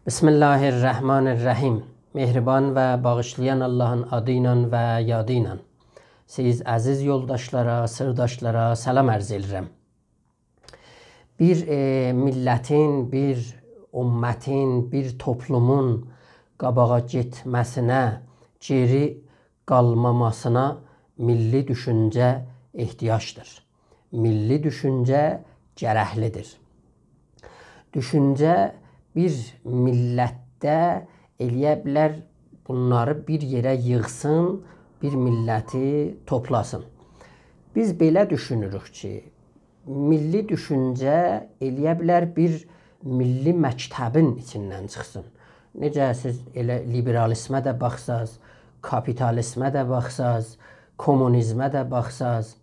بسم الله الرحمن الرحیم. Mehriban və bağışlayan Allahın adıyla və yadıyla siz əziz yoldaşlara, sırdaşlara salam ərz edirəm. Bir millətin, bir ümmətin, bir toplumun qabağa getməsinə, geri qalmamasına milli düşüncə ehtiyacdır. Milli düşüncə gərəklidir. Düşüncə bir millətdə eləyə bilər, bunları bir yerə yığsın, bir milləti toplasın. Biz belə düşünürük ki, milli düşüncə eləyə bilər bir milli məktəbin içindən çıxsın. Necə siz elə liberalizmə də baxsaz, kapitalizmə də baxsaz, komünizmə də baxsaz,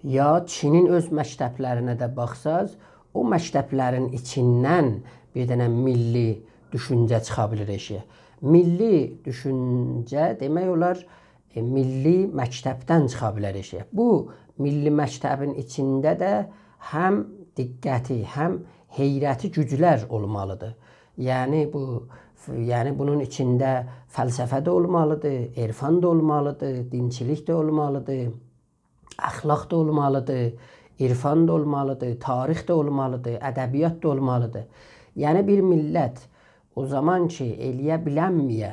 ya Çinin öz məktəblərinə də baxsaz, o məktəblərin içindən bir dənə milli düşüncə çıxa bilir eşiyə. Milli düşüncə demək olar milli məktəbdən çıxa bilər eşiyə. Bu milli məktəbin içində də həm diqqəti, həm heyrəti güclər olmalıdır. Yəni bunun içində fəlsəfə də olmalıdır, irfan da olmalıdır, dinçilik də olmalıdır, əxlaq da olmalıdır, irfan da olmalıdır, tarix də olmalıdır, ədəbiyyat da olmalıdır. Yəni bir millət o zaman ki eləyə bilənməyə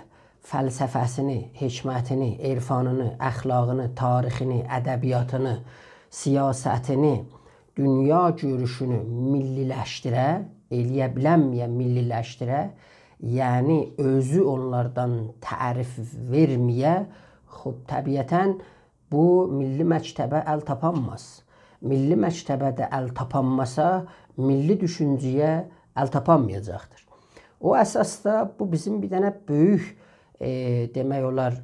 fəlsəfəsini, hikmətini, irfanını, əxlaqını, tarixini, ədəbiyyatını, siyasətini, dünya görüşünü milliləşdirə, eləyə bilənməyə milliləşdirə, yəni özü onlardan tərif verməyə, təbiətən bu milli məktəbə əl tapanmaz. Milli məktəbə də əl tapanmasa, milli düşüncəyə əl tapanmayacaqdır. O əsasda bu bizim bir dənə böyük demək olar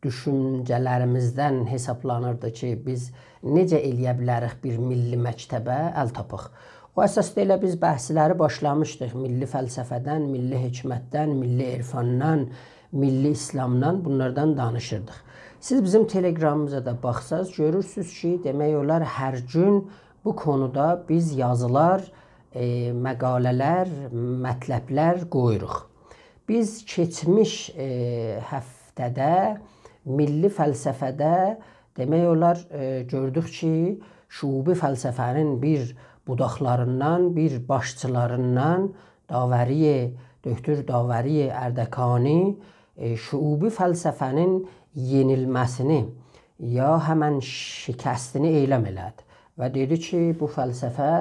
düşüncələrimizdən hesablanırdı ki, biz necə eləyə bilərik bir milli məktəbə əl tapıq. O əsasda elə biz bəhsləri başlamışdıq. Milli fəlsəfədən, milli hikmətdən, milli irfandan, milli İslamdan bunlardan danışırdıq. Siz bizim telegramımıza da baxsaz, görürsünüz ki, demək olar hər gün bu konuda biz yazılar, məqalələr, mətləblər qoyuruq. Biz keçmiş həftədə milli fəlsəfədə demək olar gördük ki, şuubi fəlsəfənin bir budaqlarından, bir başçılarından Dr. Davəri Ərdəkani şuubi fəlsəfənin yenilməsini ya həmən şikəstini eyləm elədi və dedi ki, bu fəlsəfə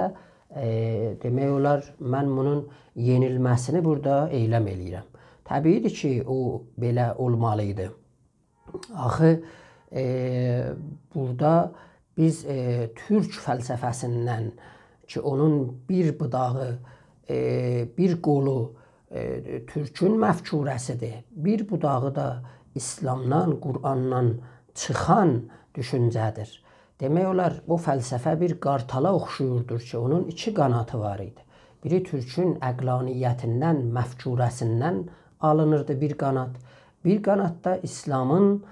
demək olar mən bunun yenilməsini burada eyləm eləyirəm. Təbiidir ki, o belə olmalıydı. Axı burada biz türk fəlsəfəsindən ki, onun bir budağı, bir qolu türkün məfkurəsidir, bir budağı da İslamdan, Qur'andan çıxan düşüncədir. Demək olar, bu fəlsəfə bir qartala oxşuyurdur ki, onun iki qanatı var idi. Biri türkün əqlaniyyətindən, məfkurəsindən alınırdı bir qanat. Bir qanat da İslamın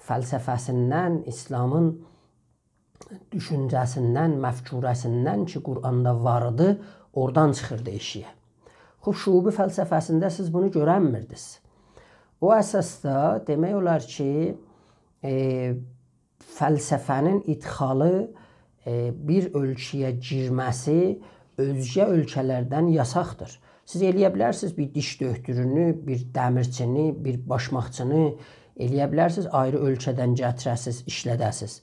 fəlsəfəsindən, İslamın düşüncəsindən, məfkurəsindən ki, Qur'anda vardı, oradan çıxırdı eşiyə. Şuubi fəlsəfəsində siz bunu görənmirdiniz. O əsasda demək olar ki, fəlsəfənin idxalı bir ölkəyə girməsi özgə ölkələrdən yasaqdır. Siz eləyə bilərsiniz bir diş döktürünü, bir dəmirçini, bir başmaqçını eləyə bilərsiniz, ayrı ölkədən gətirəsiz, işlədəsiz.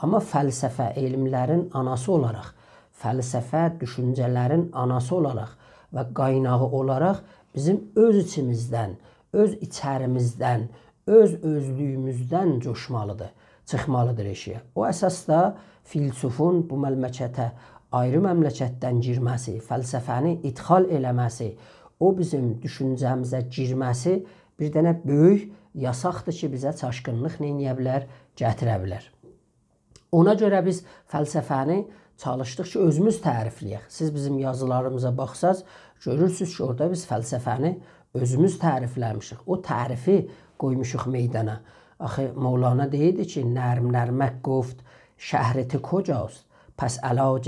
Amma fəlsəfə elmlərin anası olaraq, fəlsəfə düşüncələrin anası olaraq və qaynağı olaraq bizim öz içimizdən, öz içərimizdən, öz özlüyümüzdən coşmalıdır, çıxmalıdır eşiyə. O əsasda filsufun bu məmləkətə ayrı məmləkətdən girməsi, fəlsəfəni idxal eləməsi, o bizim düşüncəmizə girməsi bir dənə böyük yasaqdır ki, bizə çaşqınlıq neyə bilər, gətirə bilər. Ona görə biz fəlsəfəni çalışdıq ki, özümüz tərifləyək. Siz bizim yazılarımıza baxsaz, görürsünüz ki, orada biz fəlsəfəni özümüz tərifləmişik. O tərifi qoymuşuq meydana. Axı Mevlana deyirdi ki, nərm-nərmək گفت şəhri کجاست پس علاج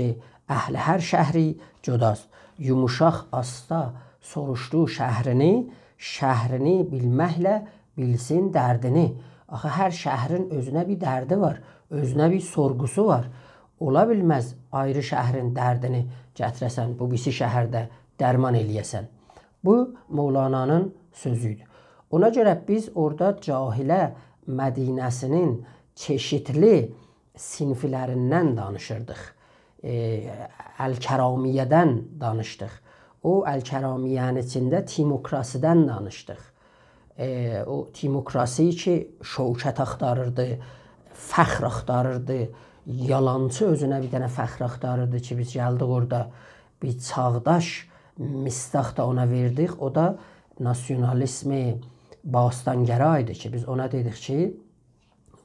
اهل هر شهری جداست. yumuşaq asta soruşdu şəhrini bilməklə bilsin dərdini. Axı hər şəhrin özünə bir dərdi var, özünə bir sorğusu var. Ola bilməz ayrı şəhrin dərdini gətirəsən, bu birisi şəhərdə dərman eləyəsən. Bu Mövlananın sözüydü. Ona görə biz orada Cahilə Mədinəsinin çeşitli sinfilərindən danışırdıq. Əl-Kəramiyyədən danışdıq. O Əl-Kəramiyyənin içində timokrasidən danışdıq. O timokrasi ki, şövkət axtarırdı, fəxr axtarırdı, yalancı özünə bir dənə fəxr axtarırdı ki, biz gəldik orada bir çağdaş mistaq da ona verdik. O da nasyonalizmi Bastangəra idi ki, biz ona dedik ki,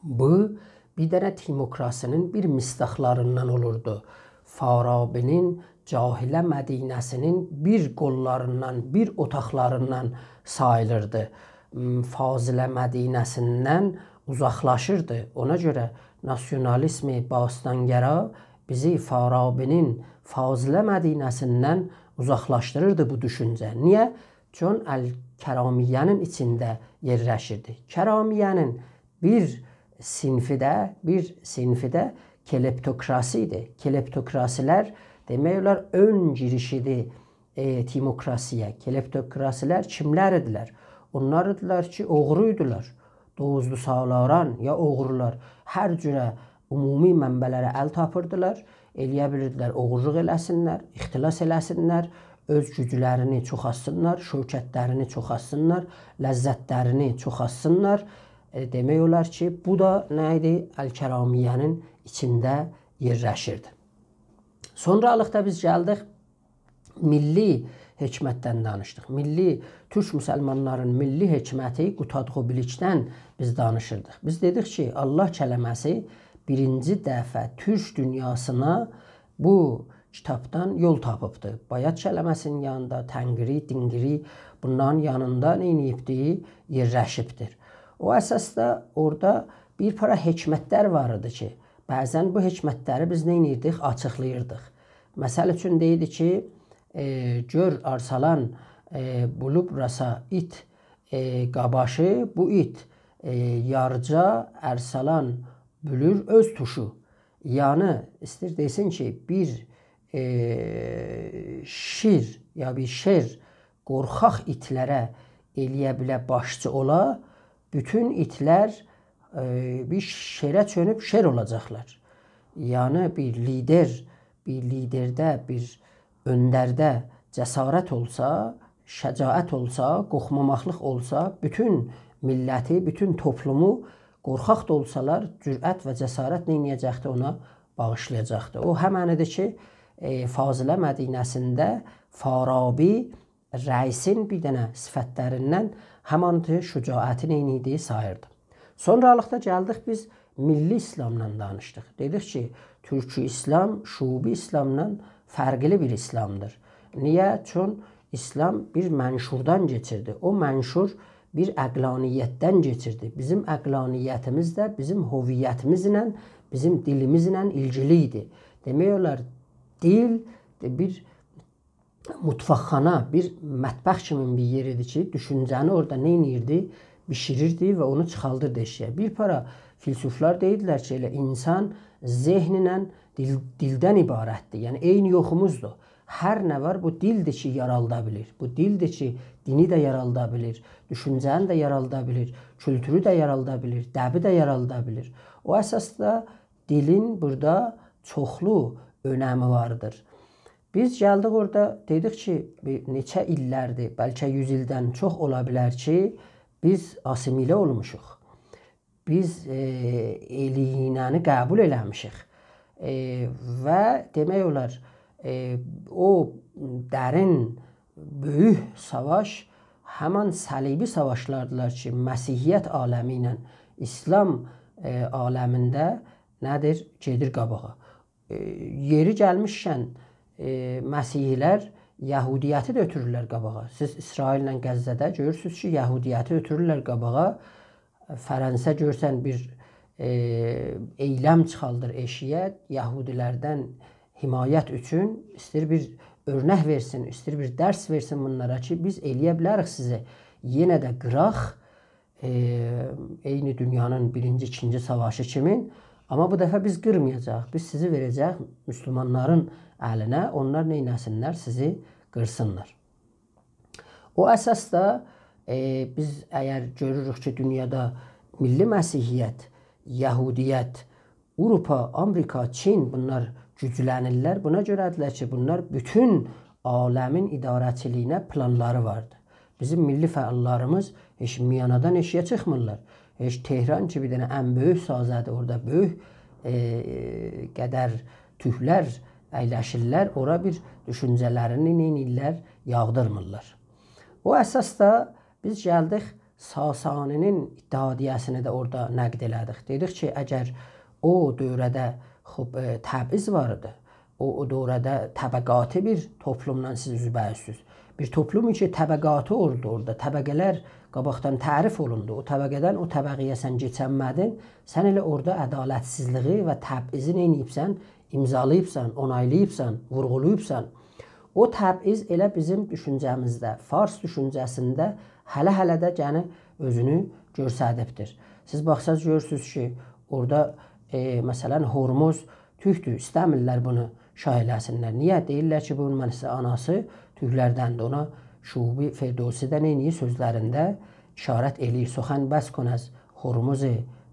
bu bir dənə timokrasinin bir mistaqlarından olurdu. Farabinin Cahilə Mədinəsinin bir qollarından, bir otaqlarından sayılırdı. Fazilə Mədinəsindən uzaqlaşırdı. Ona görə nasyonalizmi Bastangəra bizi Farabinin Fazilə Mədinəsindən uzaqlaşdırırdı bu düşüncə. Niyə? Çünki Əl-Kəramiyyənin içində yerləşirdi. Kəramiyyənin bir sinfidə kleptokrasi idi. Kleptokrasilər demək olar ön girişidir timokrasiyə. Kleptokrasilər kimlər idilər? Onlar idilər ki, oğru idilər. Dozlu salaran ya oğrular hər cürə ümumi mənbələrə əl tapırdılar. Eləyə bilirdilər, oğurluq eləsinlər, ixtilas eləsinlər, öz güclərini çoxalsınlar, şövkətlərini çoxalsınlar, ləzzətlərini çoxalsınlar. Demək olar ki, bu da nə idi? Əl-Kəramiyyənin içində yerləşirdi. Sonralıqda biz gəldik, milli hikmətdən danışdıq. Türk müsəlmanların milli hikməti Qutadğubilikdən biz danışırdıq. Biz dedik ki, Allah kələməsi birinci dəfə Türk dünyasına bu kitabdan yol tapıbdı. Bayat kələməsinin yanında tənqiri, dingiri bunların yanında neyniyibdir? Yerləşibdir. O əsasda orada bir para hikmətlər var idi ki, bəzən bu hikmətləri biz neynirdik? Açıqlayırdıq. Məsəl üçün deyirdi ki, gör arsalan bulub rasa it qabaşı, bu it yarca ərsalan bülür öz tuşu. Yəni, istəyir desin ki, bir şir ya bir şer qorxaq itlərə eləyə bilə başçı ola, bütün itlər bir şerə çönüb şer olacaqlar. Yəni bir liderdə, bir öndərdə cəsarət olsa, şəcaət olsa, qorxmamaqlıq olsa, bütün milləti, bütün toplumu qorxaq da olsalar, cürət və cəsarət neynəyəcəkdir? Ona bağışlayacaqdır. O həmənidir ki, Fazilə Mədinəsində Farabi rəisin bir dənə sifətlərindən həmandır şücaəti neyniydi? Sayırdı. Sonralıqda gəldik biz milli İslamla danışdıq. Dedik ki, Türkü İslam, Şubi İslamdan fərqli bir İslamdır. Niyə? Çünki İslam bir mənşurdan keçirdi. O mənşur bir əqlaniyyətdən keçirdi. Bizim əqlaniyyətimiz də bizim hoviyyətimizlə, bizim dilimizlə ilgili idi. Demək olar, dil bir mutfaqxana, bir mətbəx kimi bir yer idi ki, düşüncəni orada neynirdi? Bişirirdi və onu çıxaldırdı eşiyə. Bir para filsuflar deyidilər ki, elə insan zehninlə dildən ibarətdir. Yəni, eyni yoxumuzdur. Hər nə var, bu dildir ki, yaralda bilir. Bu dildir ki, dini də yaralda bilir, düşüncəni də yaralda bilir, kültürü də yaralda bilir, dəbi də yaralda bilir. O əsasda dilin burada çoxlu önəmi vardır. Biz gəldik orada, dedik ki, neçə illərdir, bəlkə 100 ildən çox ola bilər ki, biz asimilə olmuşuq. Biz eliyinəni qəbul eləmişik. Və demək olar, o dərin, böyük savaş həman səlibi savaşlardılar ki, Məsihiyyət aləmi ilə İslam aləmində nədir? Gedir qabağa. Yeri gəlmişkən, Məsihilər Yəhudiyyəti də ötürürlər qabağa. Siz İsraillə Qəzzədə görürsünüz ki, Yəhudiyyəti ötürürlər qabağa. Fərənsə görsən bir eyləm çıxaldır eşiyə, Yəhudilərdən himayət üçün istəyir bir örnək versin, istəyir bir dərs versin bunlara ki, biz eləyə bilərik sizi yenə də qıraq, eyni dünyanın 1-ci, 2-ci savaşı kimi, amma bu dəfə biz qırmayacaq. Biz sizi verəcək müsəlmanların əlinə, onlar neynəsinlər, sizi qırsınlar. O əsasda biz əgər görürük ki, dünyada milli məsihiyyət, Yahudiyyət, Avropa, Amerika, Çin bunlar güclənirlər. Buna görədirlər ki, bunlar bütün aləmin idarəçiliyinə planları vardır. Bizim milli fəallarımız heç Miyanadan eşiyə çıxmırlar. Heç Tehran ki, bir dənə ən böyük sazədir, orada böyük qədər tühlər əyləşirlər, ora bir düşüncələrini neynirlər, yağdırmırlar. O əsasda biz gəldik Sasaninin İttihadiyyəsini də orada nəqd elədik. Dedik ki, əgər o dövrədə təbiz vardı, o dövrədə təbəqatı bir toplumdan siz üzbəyüzsüz. Bir toplum ki, təbəqatı oldu orada, təbəqələr qabaqdan tərif olundu. O təbəqədən o təbəqəyə sən keçənmədin, sən elə orada ədalətsizliği və təbizi neyniyibsən, imzalayıbsan, onaylayıbsan, vurğulayıbsan. O təbiz elə bizim düşüncəmizdə, Fars düşüncəsində hələ də yəni özünü göstəribdir. Siz baxsaz görürsünüz ki, orada məsələn Hormuz tühdür, istəmirlər bunu şah eləsinlər. Niyə? Deyirlər ki, bunun mənisi anası tühlərdəndir. Ona Şubi Ferdowsi də neyniyir sözlərində işarət eləyir. Soxan bəs kün az Hormuz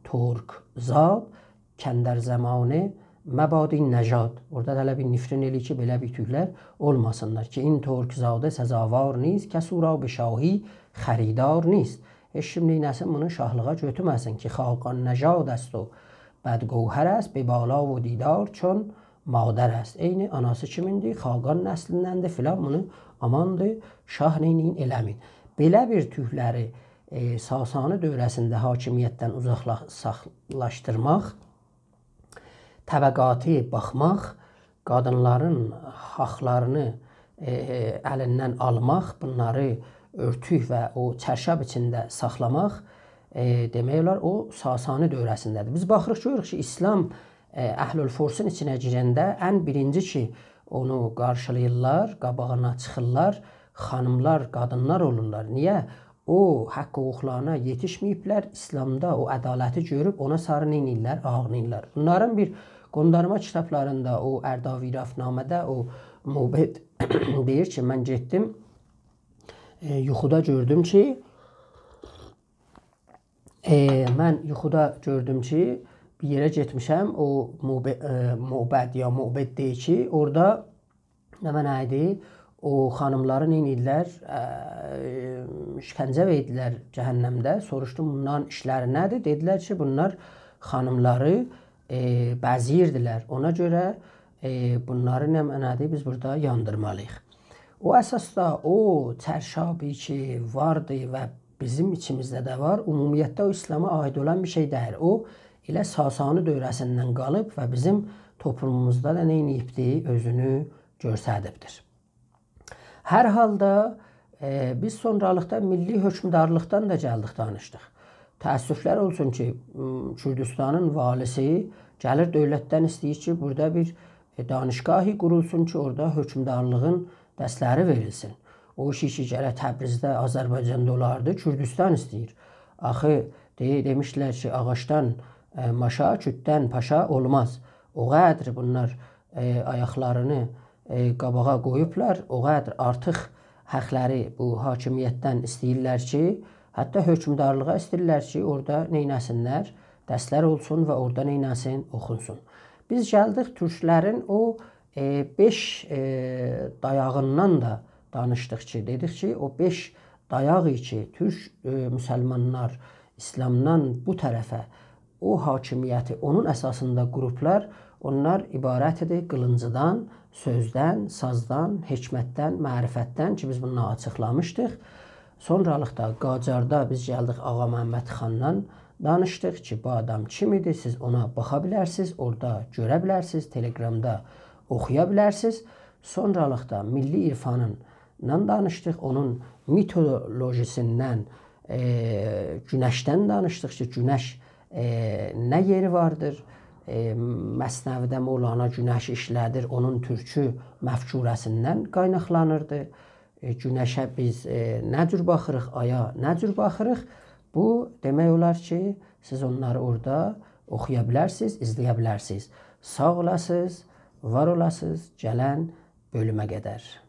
Turk zad, kəndər zamanı məbadi nəcad. Orada da bir nifrin eləyir ki, belə bir tühlər olmasınlar ki, in Turk zadı səzavar نیست, کس او را به شاهی خریدار نیست. heç kim neynəsin bunu şahlığa götürməsin ki, xaqan nəcad است و بدگوهر است به بالا و دیدار چون مادر است. Eyni anası kimindir? Xaqan nəslindəndir filan, bunu amandır, şah neynin eləmin. Belə bir tühləri Sasani dövrəsində hakimiyyətdən uzaqlaşdırmaq, təbəqatı baxmaq, qadınların haqlarını əlindən almaq, bunları örtük və o çərşab içində saxlamaq, demək olar o Sasani dövrəsindədir. Biz baxırıq görürük ki, İslam Əhlül Forsun içinə girəndə ən birinci ki, onu qarşılayırlar, qabağına çıxırlar, xanımlar, qadınlar olurlar. Niyə? O haqq hüquqlarına yetişməyiblər, İslamda o ədaləti görüb ona sarı neynirlər, ağlayırlar. Bunların bir qondarma kitablarında, o Ərdavi Rafnamədə o Mubed deyir ki, mən getdim, yuxuda gördüm ki, bir yerə getmişəm, o Mubed ya Mubed deyir ki, orada nə mənə idi, o xanımları neynirlər, işkəncə verdilər cəhənnəmdə. Soruşdum, bunların işləri nədir? Dedilər ki, bunlar xanımları bəziyirdilər. Ona görə bunları nə mənədir, biz burada yandırmalıyıq. O əsasda o çərşabi ki vardı və bizim içimizdə də var, ümumiyyətlə o İslama aid olan bir şey deyil. O elə Sasani dövrəsindən qalıb və bizim toplumumuzda da neyniyibdir, özünü göstəribdir. Hər halda biz sonralıqda milli hökmdarlıqdan da gəldik, danışdıq. Təəssüflər olsun ki, Kürdistanın valisi gəlir dövlətdən istəyir ki, burada bir danışgahı qurulsun ki, orada hökmdarlığın dərsləri verilsin. O işi ki, gələ Təbrizdə, Azərbaycanda olardı, Kürdistan istəyir. Axı, demişlər ki, ağaçdan maşa, kütdən paşa olmaz. O qədr bunlar ayaqlarını qabağa qoyublar, o qədər artıq həqləri bu hakimiyyətdən istəyirlər ki, hətta hökmdarlığa istəyirlər ki, orada neynəsinlər, dərslər olsun və orada neynəsin, oxunsun. Biz gəldik türklərin o 5 dayağından da danışdıq ki, dedik ki, o 5 dayağı ki, türk müsəlmanlar İslamdan bu tərəfə o hakimiyyəti, onun əsasında qruplar, onlar ibarət edir qılıncıdan, sözdən, sazdan, hikmətdən, mərifətdən ki, biz bunu açıqlamışdıq. Sonralıqda Qacarda biz gəldik Ağa Məhəmməd xandan danışdıq ki, bu adam kim idi, siz ona baxa bilərsiniz, orada görə bilərsiniz, telegramda oxuya bilərsiniz. Sonralıqda milli irfanından danışdıq, onun mitolojisindən, günəşdən danışdıq ki, günəş nə yeri vardır, Məsnəvidə Mövlana Günəş işlədir, onun türkü məfkurəsindən qaynaqlanırdı. Günəşə biz nə cür baxırıq, aya nə cür baxırıq? Bu demək olar ki, siz onları orada oxuya bilərsiniz, izləyə bilərsiniz. Sağ olasınız, var olasınız gələn bölümə qədər.